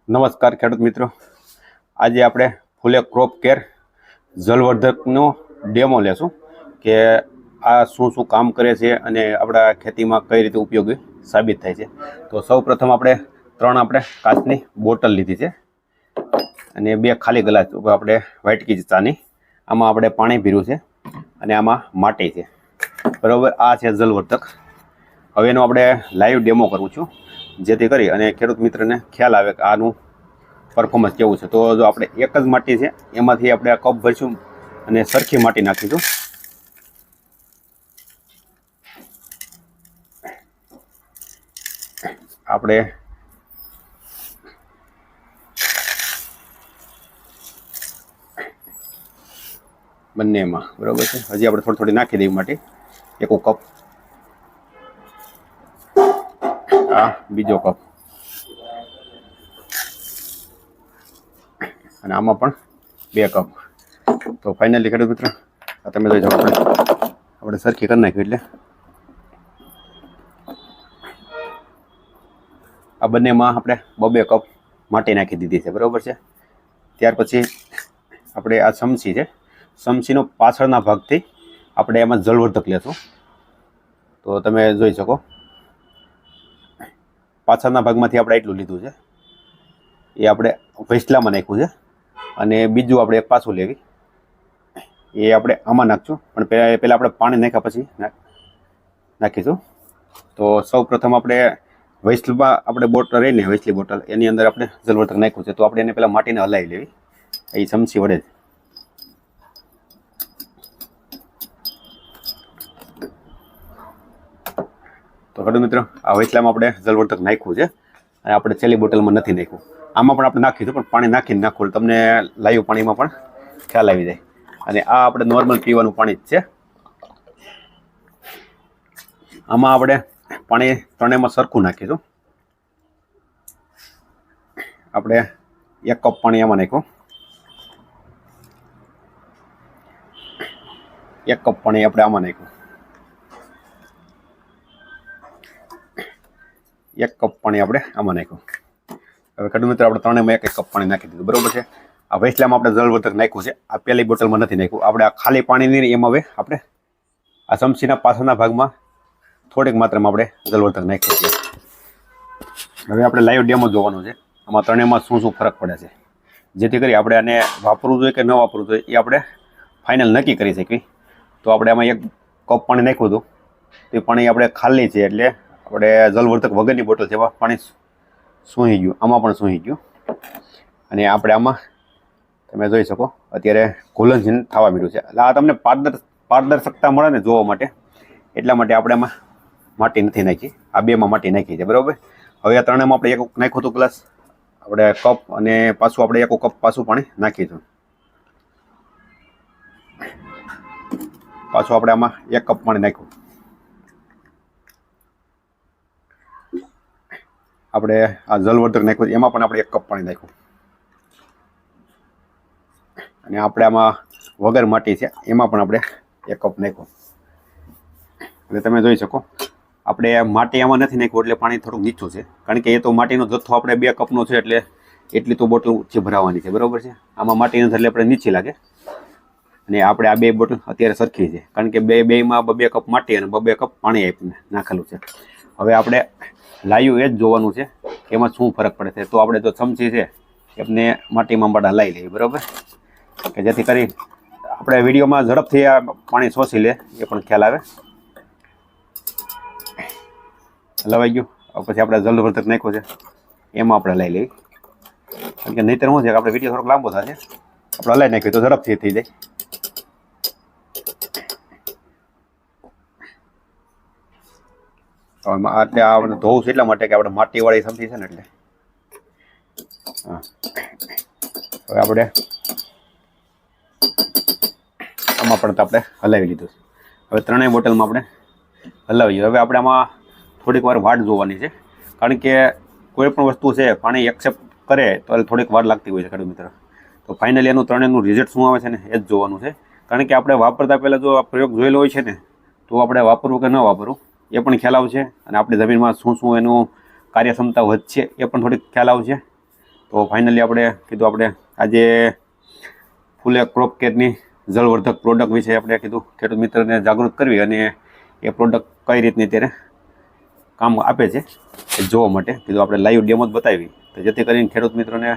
નમસ્કાર ખેડૂત મિત્રો, આજે આપણે ફૂલે ક્રોપ કેર જલવર્ધકનો ડેમો લેશું કે આ શું કામ કરે છે અને આપણા ખેતીમાં કઈ રીતે ઉપયોગી સાબિત થાય છે. તો સૌ પ્રથમ આપણે કાચની બોટલ લીધી છે અને 2 ખાલી ગ્લાસ આપણે વાટકી છે ચાની. આમાં આપણે પાણી ભર્યું છે અને આમાં માટી છે, બરાબર. આ છે જલવર્ધક. હવે એનો આપણે લાઈવ ડેમો કરું છું, જેથી કરી અને ખેડૂત મિત્રને ખ્યાલ આવે કે આનું પરફોર્મન્સ કેવું છે. તો જો આપણે એક જ માટી છે એમાંથી આપણે આ કપ ભરીશું અને સરખી માટી નાખીશું. આપણે બંનેમાં બરાબર છે. હજી આપણે થોડી નાખી દઈએ માટી. એક કપ, આ બીજો કપ, અને આમાં પણ 2 કપ. તો ફાઇનલી ખેડૂત મિત્ર, તમે જોઈ જાઓ, આપણે સરખી કરી નાખ્યું એટલે આ બંનેમાં આપણે 2 કપ માટી નાખી દીધી છે, બરાબર છે. ત્યાર પછી આપણે આ ચમચી છે, ચમચીનો પાછળના ભાગથી આપણે એમાં જલવર્ધક લેશું. તો તમે જોઈ શકો, પાછળના ભાગમાંથી આપણે એટલું લીધું છે, એ આપણે વૈસલામાં નાખ્યું છે. અને બીજું આપણે એક પાછું લેવી, એ આપણે આમાં નાખશું, પણ પહેલાં આપણે પાણી નાખ્યા પછી નાખીશું. તો સૌ પ્રથમ આપણે વૈસલમાં આપણે બોટલ રહીને વૈસલી બોટલ, એની અંદર આપણે જલવર્ધક નાખ્યું છે. તો આપણે એને પહેલાં માટીને હલાવી લેવી એ ચમચી વડે જ. તો ખેડૂત મિત્રો, આ વૈસલામાં આપણે જલવર્ધક નાખ્યું છે અને આપણે છેલ્લી બોટલમાં નથી નાખ્યું. આમાં પણ આપણે નાખીશું, પણ પાણી નાખીને નાખવું, તમને લાઈવ પાણીમાં પણ ખ્યાલ આવી જાય. અને આ આપણે નોર્મલ પીવાનું પાણી જ છે. આમાં આપણે પાણી ત્રણેયમાં સરખું નાખીશું. આપણે 1 કપ પાણી આમાં નાખ્યું, 1 કપ પાણી આપણે આમાં નાખ્યું, 1 કપ પાણી આપણે આમાં નાખ્યું. હવે ખેડૂત મિત્રો, આપણે ત્રણેયમાં 1 કપ પાણી નાખી દીધું, બરાબર છે. આ વૈસલામાં આપણે જલવર્ધક નાખ્યું છે, આ પહેલી બોટલમાં નથી નાખ્યું. આપણે આ ખાલી પાણીની એમાં હવે આપણે આ ચમચીના પાછળના ભાગમાં થોડીક માત્રામાં આપણે જલવર્ધક નાખ્યું છે. હવે આપણે લાઈવ ડેમો જોવાનું છે, આમાં ત્રણેયમાં શું ફરક પડે છે, જેથી કરી આપણે આને વાપરવું જોઈએ કે ન વાપરવું જોઈએ એ આપણે ફાઇનલ નક્કી કરી શકીએ. તો આપણે આમાં 1 કપ પાણી નાખ્યું હતું, તો એ પાણી આપણે ખાલી છે, એટલે આપણે જલવર્ધક વગરની બોટલ છે, એમાં પાણી સૂંઘી ગયું, આમાં પણ સૂંઘી ગયું. અને આપણે આમાં તમે જોઈ શકો, અત્યારે ઘુલનશીલ થવા માંડ્યું છે. એટલે આ તમને પારદર્શકતા મળે ને જોવા માટે, એટલા માટે આપણે આમાં માટી નથી નાખી, આ 2માં માટી નાખી છે, બરાબર. હવે આ ત્રણેયમાં આપણે 1 નાખ્યું હતું ગ્લાસ, આપણે કપ, અને પાછું આપણે 1 કપ પાછું પાણી નાખીશું. પાછું આપણે આમાં 1 કપ પાણી નાખ્યું. આપણે આ જલવર્ધક નાખ્યું, એમાં પણ આપણે 1 કપ પાણી નાખ્યું. અને આપણે આમાં વગર માટી છે, એમાં પણ આપણે 1 કપ નાખ્યું. એટલે તમે જોઈ શકો, આપણે માટી આમાં નથી નાખ્યું એટલે પાણી થોડુંક નીચું છે, કારણ કે એ તો માટીનો જથ્થો આપણે 2 કપનો છે, એટલે એટલી તો બોટલ ઊંચી ભરાવાની છે, બરાબર છે. આમાં માટી નથી એટલે આપણે નીચી લાગે. અને આપણે આ 2 બોટલ અત્યારે સરખી છે, કારણ કે બેમાં 2 કપ માટી અને 2 કપ પાણી આપીને નાખેલું છે. હવે આપણે લાઈવ એ જ જોવાનું છે કે એમાં શું ફરક પડે છે. તો આપણે જો ચમચી છે એમને માટીમાં હલાવી લઈએ, બરાબર, કે જેથી કરી આપણે વિડીયોમાં ઝડપથી આ પાણી શોષી લે, એ પણ ખ્યાલ આવે. હલાવાઈ ગયું. પછી આપણે જલવર્ધક નાખ્યું છે, એમાં આપણે લઈ લઈએ, કારણ કે નહીંતર શું છે કે આપણે વિડીયો થોડોક લાંબો થશે. આપણે હલાવી નાખ્યું તો ઝડપથી થઈ જાય. એટલે આપણે ધોવું છે એટલા માટે કે આપણે માટીવાળી ચમચી છે ને, એટલે હા. હવે આપણે આમાં પણ આપણે હલાવી લીધું છે. હવે ત્રણેય બોટલમાં આપણે હલાવીએ. હવે આપણે આમાં થોડીક વાર વાટ જોવાની છે, કારણ કે કોઈ પણ વસ્તુ છે પાણી એક્સેપ્ટ કરે તો થોડીક વાર લાગતી હોય છે, ખેડૂત મિત્ર. તો ફાઇનલી એનું ત્રણેયનું રિઝલ્ટ શું આવે છે ને એ જ જોવાનું છે, કારણ કે આપણે વાપરતા પહેલાં જો આ પ્રયોગ જોયેલો હોય છે ને, તો આપણે વાપરવું કે ન વાપરવું એ પણ ખ્યાલ આવશે, અને આપણી જમીનમાં શું એનું કાર્યક્ષમતા વધશે એ પણ થોડીક ખ્યાલ આવશે. તો તો ફાઇનલી આપણે કીધું આપણે આજે ફૂલે ક્રોપ કેરની જળવર્ધક પ્રોડક્ટ વિશે આપણે કીધું ખેડૂત મિત્રને જાગૃત કરવી અને એ પ્રોડક્ટ કઈ રીતની અત્યારે કામ આપે છે એ જોવા માટે કીધું આપણે લાઈવ ડેમો જ બતાવી, તો જેથી કરીને ખેડૂત મિત્રોને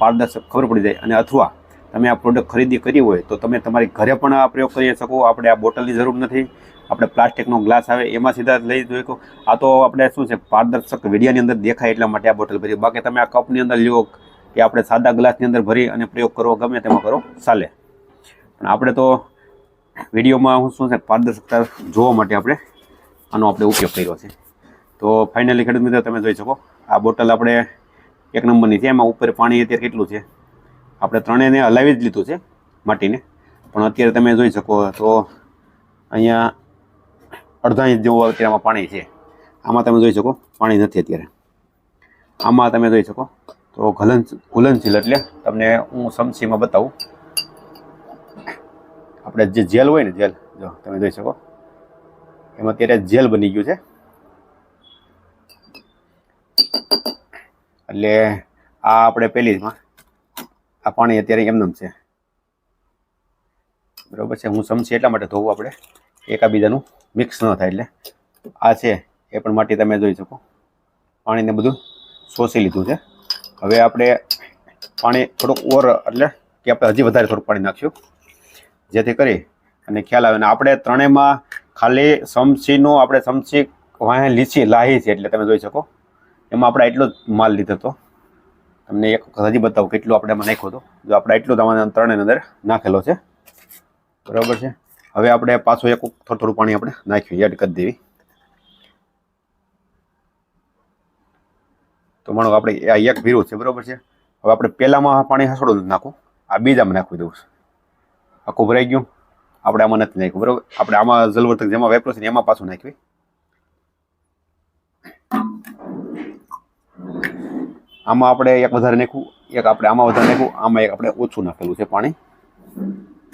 પારદર્શક ખબર પડી જાય. અને અથવા તમે આ પ્રોડક્ટ ખરીદી કરી હોય તો તમે તમારી ઘરે પણ આ પ્રયોગ કરી શકો. આપણે આ બોટલની જરૂર નથી, આપણે પ્લાસ્ટિકનો ગ્લાસ આવે એમાં સીધા લઈ જોઈ શકો. આ તો આપણે શું છે પારદર્શક વિડીયાની અંદર દેખાય એટલા માટે આ બોટલ ભરી. બાકી તમે આ કપની અંદર લ્યો કે આપણે સાદા ગ્લાસની અંદર ભરી અને પ્રયોગ કરો, ગમે તેમાં કરો ચાલે. પણ આપણે તો વિડીયોમાં શું છે પારદર્શકતા જોવા માટે આપણે આનો આપણે ઉપયોગ કર્યો છે. તો ફાઇનલી ખેડૂત મિત્રો તમે જોઈ શકો આ બોટલ આપણે 1 નંબરની છે. એમાં ઉપર પાણી અત્યારે કેટલું છે, આપણે ત્રણેયને હલાવી જ લીધું છે માટીને, પણ અત્યારે તમે જોઈ શકો તો અહીંયા અડધા ઇંચ જેવું અત્યારે આમાં પાણી છે. આમાં તમે જોઈ શકો પાણી નથી અત્યારે. આમાં તમે જોઈ શકો તો ઘુલનશીલ એટલે તમને હું સમસીમાં બતાવું. આપણે જે જેલ હોય ને જેલ, જો તમે જોઈ શકો એમાં અત્યારે જેલ બની ગયું છે. એટલે આ આપણે પહેલીમાં આ પાણી અત્યારે એમનેમ છે, બરાબર છે. હું સમસી એટલા માટે ધોવું આપણે એકાબીજાનું મિક્સ ન થાય. એટલે આ છે એ પણ માટી તમે જોઈ શકો પાણીને બધું શોષી લીધું છે. હવે આપણે પાણી થોડુંક ઓર એટલે કે આપણે હજી વધારે થોડુંક પાણી નાખ્યું જેથી કરી અને ખ્યાલ આવે. અને આપણે ત્રણેયમાં ખાલી સમસીનું આપણે સમસી વાહે લીચી લાહી છે એટલે તમે જોઈ શકો એમાં આપણે એટલો જ માલ લીધો હતો. તમને એક વખત હજી બતાવું કેટલું આપણે એમાં નાખ્યો હતો. જો આપણે એટલું તમારે ત્રણેયની અંદર નાખેલો છે, બરાબર છે. હવે આપણે પાછું એક થોડું પાણી આપણે નાખ્યું એડ કરી દેવી. તો માનો આપણે આ એક ભીરું છે, બરાબર છે. હવે આપણે પહેલામાં પાણી હસોડું નાખું, આ બીજામાં નાખવી દઉં. આખું ભરાઈ ગયું, આપણે આમાં નથી નાખ્યું, બરાબર. આપણે આમાં જળવર્ધક જેમાં વાપર્યું છે એમાં પાછું નાખવી. આમાં આપણે એક વધારે નાખ્યું, એક આપણે આમાં વધારે નાખ્યું, આમાં એક આપણે ઓછું નાખેલું છે પાણી,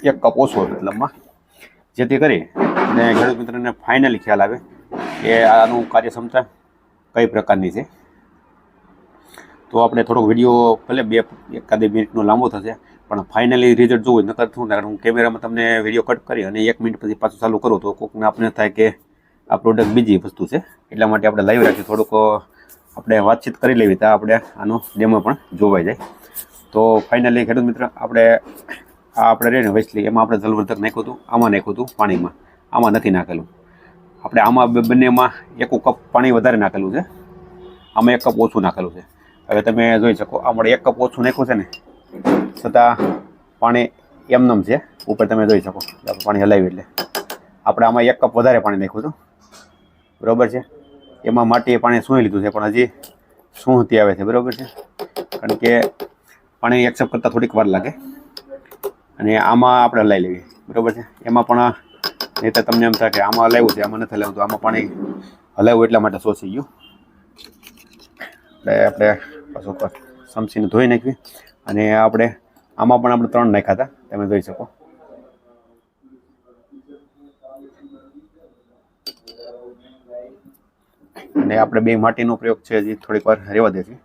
1 કપ ઓછું મતલબમાં, જેથી કરી અને ખેડૂત મિત્રોને ફાઇનલી ખ્યાલ આવે કે આનું કાર્યક્ષમતા કઈ પ્રકારની છે. તો આપણે થોડોક વિડીયો ભલે 1 મિનિટનો લાંબો થશે પણ ફાઇનલી રિઝલ્ટ જોવું નકર શું થાય, હું કેમેરામાં તમને વિડીયો કટ કરી અને 1 મિનિટ પછી પાછું ચાલુ કરું તો કોઈકને આપણે થાય કે આ પ્રોડક્ટ બીજી વસ્તુ છે. એટલા માટે આપણે લાઈવ રાખી થોડુંક આપણે વાતચીત કરી લેવી તો આપણે આનો ડેમો પણ જોવાઈ જાય. તો ફાઇનલી ખેડૂત મિત્ર આપણે આપણે રહે ને વેસ્ટલી એમાં આપણે જળવર્ધક નાખ્યું હતું, આમાં નાખ્યું હતું પાણીમાં, આમાં નથી નાખેલું. આપણે આમાં બંનેમાં 1 કપ પાણી વધારે નાખેલું છે, આમાં 1 કપ ઓછું નાખેલું છે. હવે તમે જોઈ શકો આપણે 1 કપ ઓછું નાખ્યું છે ને છતાં પાણી એમનેમ છે ઉપર. તમે જોઈ શકો પાણી હલાવ્યું એટલે આપણે આમાં 1 કપ વધારે પાણી નાખ્યું હતું, બરાબર છે. એમાં માટીએ પાણી સૂંઈ લીધું છે પણ હજી સૂંઘતી આવે છે, બરાબર છે. કારણ કે પાણી એક્સેપ્ટ કરતાં થોડીક વાર લાગે. અને આમાં આપણે હલાવી લેવી, બરાબર છે. એમાં પણ નહીં તો તમને એમ થાય કે આમાં હલાવ્યું છે આમાં નથી હલાવ્યું, તો આમાં પાણી હલાવ્યું એટલા માટે શોષી ગયું. એટલે આપણે પાછું સમસીને ધોઈ નાખવી. અને આપણે આમાં પણ આપણે 3 નાખ્યા હતા, તમે જોઈ શકો. અને આપણે 2 માટીનો પ્રયોગ છે હજી થોડીક વાર રહેવા દે છે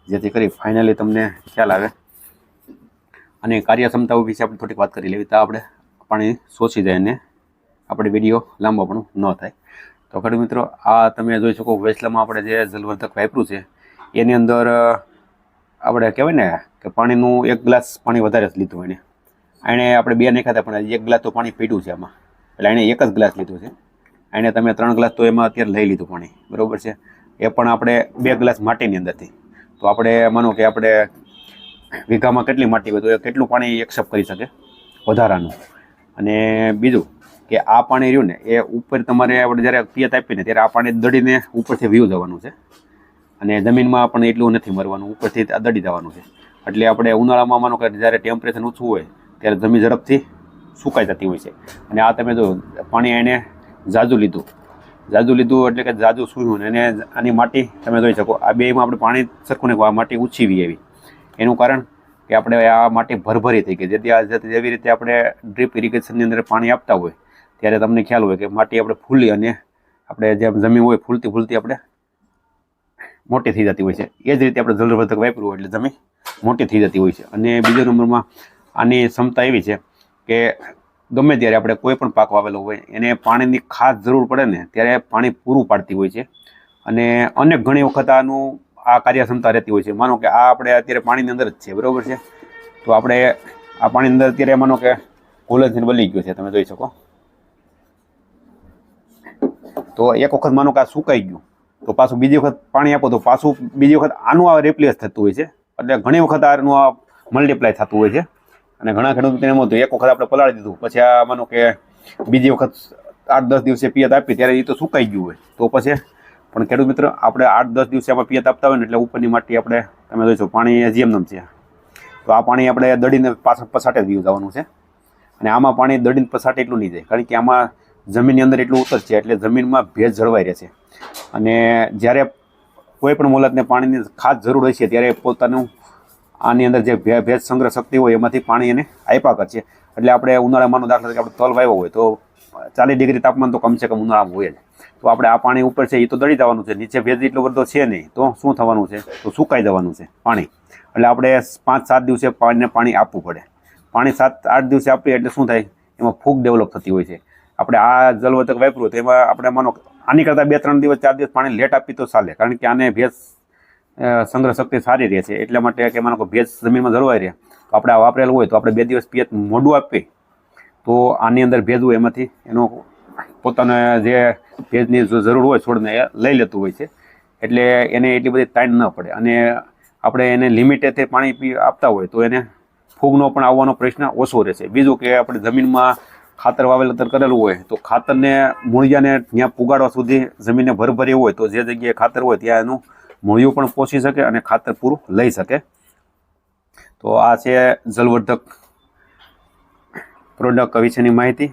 જેથી કરી ફાઇનલી તમને ખ્યાલ આવે. અને કાર્યક્ષમતાઓ વિશે આપણે થોડીક વાત કરી લેવી તો આપણે પાણી શોષી જાય અને આપણે વિડીયો લાંબો પણ ન થાય. તો ખેડૂત મિત્રો આ તમે જોઈ શકો વેસ્લામાં આપણે જે જળવર્ધક વાપર્યું છે એની અંદર આપણે કહેવાય ને કે પાણીનું 1 ગ્લાસ પાણી વધારે જ લીધું. એણે આપણે 2 નાખ્યા હતા પણ 1 ગ્લાસ તો પાણી પીડ્યું છે આમાં, એટલે એણે 1 જ ગ્લાસ લીધું છે. એને તમે 3 ગ્લાસ તો એમાં અત્યારે લઈ લીધું પાણી, બરાબર છે. એ પણ આપણે 2 ગ્લાસ માટીની અંદરથી. તો આપણે માનો કે આપણે વીઘામાં કેટલી માટી હોય તો એ કેટલું પાણી એક્સેપ્ટ કરી શકે વધારાનું. અને બીજું કે આ પાણી રહ્યું ને એ ઉપર તમારે આપણે જ્યારે પિયત આપીને ત્યારે આ પાણી દડીને ઉપરથી વ્યૂ જવાનું છે અને જમીનમાં પણ એટલું નથી મરવાનું, ઉપરથી દડી જવાનું છે. એટલે આપણે ઉનાળામાં માનો કે જ્યારે ટેમ્પરેચર ઓછું હોય ત્યારે જમીન ઝડપથી સુકાઈ જતી હોય છે. અને આ તમે જો પાણી એને જાજુ લીધું એટલે કે જાજુ સૂયું ને એને આની માટી તમે જોઈ શકો આ બેમાં આપણે પાણી સરખું નાખ્યું, આ માટી ઉછીવી એવી. એનું કારણ કે આપણે આ માટી ભરભરી થઈ ગઈ. જેવી રીતે આપણે ડ્રીપ ઇરિગેશનની અંદર પાણી આપતા હોય ત્યારે તમને ખ્યાલ હોય કે માટી આપણે ફૂલી અને આપણે જેમ જમીન હોય ફૂલતી આપણે મોટી થઈ જતી હોય છે. એ જ રીતે આપણે જળવર્ધક વાપરવું એટલે જમીન મોટી થઈ જતી હોય છે. અને બીજો નંબરમાં આની ક્ષમતા એવી છે કે ગમે ત્યારે આપણે કોઈ પણ પાક વાવેલો હોય એને પાણીની ખાસ જરૂર પડે ને ત્યારે પાણી પૂરું પાડતી હોય છે. અને અનેક ઘણી વખત આનું આ કાર્યક્ષમતા રહેતી હોય છે. માનો કે આ આપણે અત્યારે પાણીની અંદર જ છે, બરાબર છે, તો આપણે આ પાણીની અંદર અત્યારે માનો કે ઘોલનશીલ બળી ગયો છે, તમે જોઈ શકો. તો એક વખત માનો કે આ સુકાઈ ગયું તો પાછું બીજી વખત પાણી આપો તો પાછું બીજી વખત આનું આ રિપ્લેસ થતું હોય છે. એટલે ઘણી વખત આનું આ મલ્ટીપ્લાય થતું હોય છે. અને ઘણા ખેડૂતોને એમ હતું એક વખત આપણે પલાળી દીધું પછી આ માનો કે બીજી વખત 8-10 દિવસે પિયત આપી ત્યારે એ તો સુકાઈ ગયું હોય તો પછી પણ ખેડૂત મિત્ર આપણે 8-10 દિવસે આમાં પિયત આપતા હોય ને એટલે ઉપરની માટી આપણે તમે જોઈશો પાણી હજી એમ છે, તો આ પાણી આપણે દડીને પાછળ પસાટે જ જવાનું છે. અને આમાં પાણી દડીને પસાટે એટલું નહીં જાય કારણ કે આમાં જમીનની અંદર એટલું ઉતરશે એટલે જમીનમાં ભેજ જળવાઈ રહેશે. અને જ્યારે કોઈ પણ મોલતને પાણીની ખાસ જરૂર હોય છે ત્યારે પોતાનું આની અંદર જે ભેજ સંગ્રહ શક્તિ હોય એમાંથી પાણી એને આપ્યા કરશે. એટલે આપણે ઉનાળામાંનો દાખલા તરીકે આપણે તલ વાવ્યો હોય તો 40 ડિગ્રી તાપમાન તો કમસે કમ ઉનાળામાં હોય જ. તો આપણે આ પાણી ઉપર છે એ તો દળી જવાનું છે, નીચે ભેજ એટલો બધો છે નહીં તો શું થવાનું છે, તો સુકાઈ જવાનું છે પાણી. એટલે આપણે 5-7 દિવસે પાણી આપવું પડે. પાણી 7-8 દિવસે આપીએ એટલે શું થાય, એમાં ફૂગ ડેવલપ થતી હોય છે. આપણે આ જલવર્ધક વાપર્યું તો એમાં આપણે માનો આની કરતાં 2-3 દિવસ 4 દિવસ પાણી લેટ આપી તો ચાલે કારણ કે આને ભેજ સંગ્રહ શક્તિ સારી રહે છે. એટલા માટે કે માનો કે ભેજ જમીનમાં જળવાઈ રહે તો આપણે આ વાપરેલું હોય તો આપણે 2 દિવસ પિયત મોઢું આપીએ તો આની અંદર ભેજ હોય એમાંથી એનો પોતાને જે ભેજની જરૂર હોય છોડને એ લઈ લેતું હોય છે. એટલે એને એટલી બધી તાણ ન પડે. અને આપણે એને લિમિટેડ પાણી આપતા હોય તો એને ફૂગનો પણ આવવાનો પ્રશ્ન ઓછો રહેશે. બીજું કે આપણે જમીનમાં ખાતર વાવેતર કરેલું હોય તો ખાતરને મૂળિયાને ત્યાં પુગાડવા સુધી જમીનને ભરભરી હોય તો જે જગ્યાએ ખાતર હોય ત્યાં એનું મૂળિયું પણ પહોંચી શકે અને ખાતર પૂરું લઈ શકે. તો આ છે જલવર્ધક પ્રોડક્ટ વિશેની માહિતી.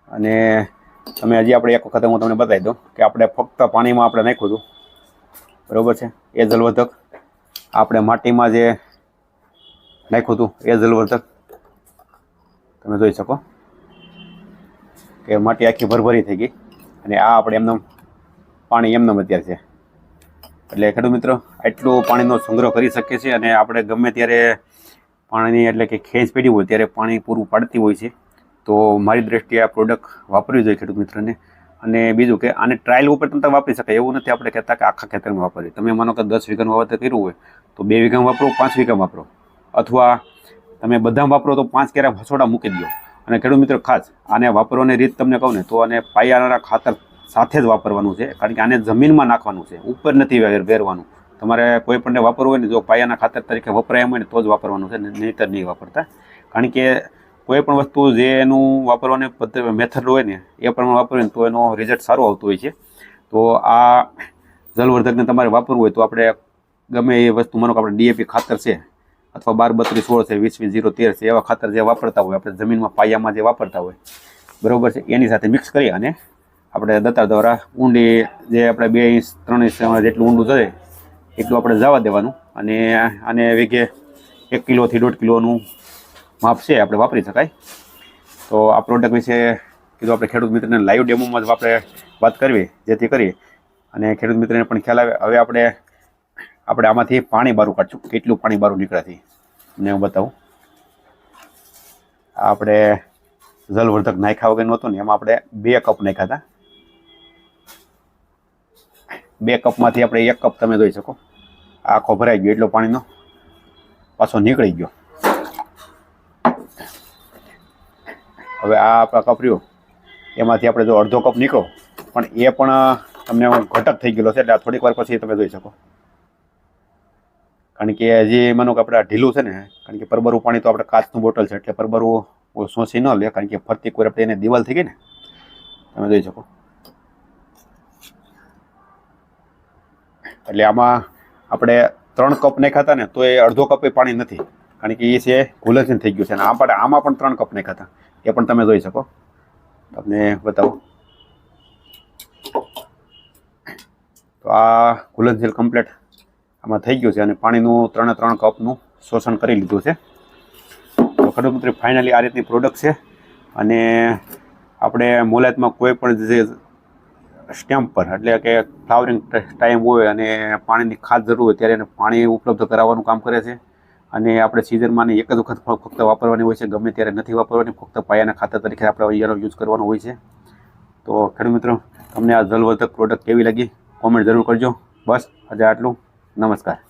અને તમે હજી આપણે એક વખત હું તમને બતાવી દઉં કે આપણે ફક્ત પાણીમાં આપણે નાખ્યું હતું, બરાબર છે, એ જલવર્ધક આપણે માટીમાં જે નાખ્યું હતું એ જલવર્ધક તમે જોઈ શકો કે માટી આખી ભરભરી થઈ ગઈ. અને આ આપણે એમનું પાણી એમનું અત્યારે છે. એટલે ખેડૂત મિત્રો આટલું પાણીનો સંગ્રહ કરી શકીએ છીએ. અને આપણે ગમે ત્યારે પાણીની એટલે કે ખેંચ પડી હોય ત્યારે પાણી પૂરું પાડતી હોય છે. તો મારી દ્રષ્ટિએ આ પ્રોડક્ટ વાપરવી જોઈએ ખેડૂત મિત્રને. અને બીજું કે આને ટ્રાયલ ઉપર તમે વાપરી શકાય એવું નથી આપણે કહેતા કે આખા ખેતરમાં વાપરીએ. તમે માનો કે 10 વીઘાનું વાવેતર કર્યું હોય તો 2 વીઘામાં વાપરો, 5 વીઘામાં વાપરો, અથવા તમે બધામાં વાપરો તો 5 કેરા ફસોડા મૂકી દો. અને ખેડૂત મિત્રો ખાસ આને વાપરવાની રીત તમને કહું ને તો આને પાયાના ખાતર સાથે જ વાપરવાનું છે કારણ કે આને જમીનમાં નાખવાનું છે, ઉપર નથી વેરવાનું. તમારે કોઈ પણને વાપરવું હોય ને જો પાયાના ખાતર તરીકે વપરાય એમ હોય ને તો જ વાપરવાનું છે, નહીંતર નહીં વાપરતા. કારણ કે કોઈ પણ વસ્તુ જે એનું વાપરવાની મેથડ હોય ને એ પ્રમાણે વાપરીએ ને તો એનો રિઝલ્ટ સારું આવતું હોય છે. તો આ જલવર્ધકને તમારે વાપરવું હોય તો આપણે ગમે એ વસ્તુ માનો કે આપણે DAP ખાતર છે અથવા 12-32-16 છે, 20-20-0-13 છે, એવા ખાતર જે વાપરતા હોય આપણે જમીનમાં પાયામાં જે વાપરતા હોય, બરાબર છે, એની સાથે મિક્સ કરી અને આપણે દતાર દ્વારા ઊંડી જે આપણે 2 ઇંચ 3 ઇંચ જેટલું ઊંડું જાય એટલું આપણે જવા દેવાનું. અને આને વીઘે 1 કિલોથી 1.5 કિલોનું માપ છે આપણે વાપરી શકાય. તો આ પ્રોડક્ટ વિશે કીધું આપણે ખેડૂત મિત્રને લાઈવ ડેમોમાં જ આપણે વાત કરવી જેથી કરી અને ખેડૂત મિત્રને પણ ખ્યાલ આવે. હવે આપણે આમાંથી પાણી બહાર કાઢશું, કેટલું પાણી બહાર નીકળ્યાથી ને હું બતાવું. આપણે જલવર્ધક નાખ્યા વગરનું હતું ને એમાં આપણે 2 કપ નાખ્યા હતા. 2 કપમાંથી આપણે 1 કપ તમે જોઈ શકો આખો ભરાઈ ગયો એટલો પાણીનો પાછો નીકળી ગયો. હવે આ આપણા કપ રહ્યો એમાંથી આપણે જો અડધો કપ નીકળો પણ એ પણ તમને ઘટક થઈ ગયેલો છે એટલે થોડીક વાર પછી તમે જોઈ શકો. કારણ કે હજી માનો કે આપણે ઢીલું છે ને, કારણ કે પરબરું પાણી તો આપણે કાચનું બોટલ છે એટલે પરબરું સોંસી ન લે કારણ કે ફરતી કોઈ આપણે એને દિવાલ થઈ ગઈ ને તમે જોઈ શકો. એટલે આમાં આપણે 3 કપ નાખ્યા હતા ને તો એ અડધો કપ પાણી નથી કારણ કે એ છે ઘુલનશીલ થઈ ગયું છે. અને આમાં પણ 3 કપ નાખ્યા હતા એ પણ તમે જોઈ શકો. તમને બતાવો તો આ ઘુલનશીલ કમ્પ્લીટ આમાં થઈ ગયું છે અને પાણીનું 3 કપનું શોષણ કરી લીધું છે. તો ખેડૂત મિત્રો ફાઇનલી આ રીતની પ્રોડક્ટ છે. અને આપણે મોલાતમાં કોઈ પણ જે સ્ટેમ્પ પર એટલે કે ફ્લાવરિંગ ટાઈમ હોય અને પાણીની ખાસ જરૂર હોય ત્યારે એને પાણી ઉપલબ્ધ કરાવવાનું કામ કરે છે. અને આપણે સિઝનમાં એક જ વખત ફક્ત વાપરવાની હોય છે, ગમે ત્યારે નથી વાપરવાની, ફક્ત પાયાના ખાતર તરીકે આપણે અહીંયાનો યુઝ કરવાનો હોય છે. તો ખેડૂત મિત્રો, તમને આ જલવર્ધક પ્રોડક્ટ કેવી લાગી કોમેન્ટ જરૂર કરજો. બસ આજે આટલું. નમસ્કાર.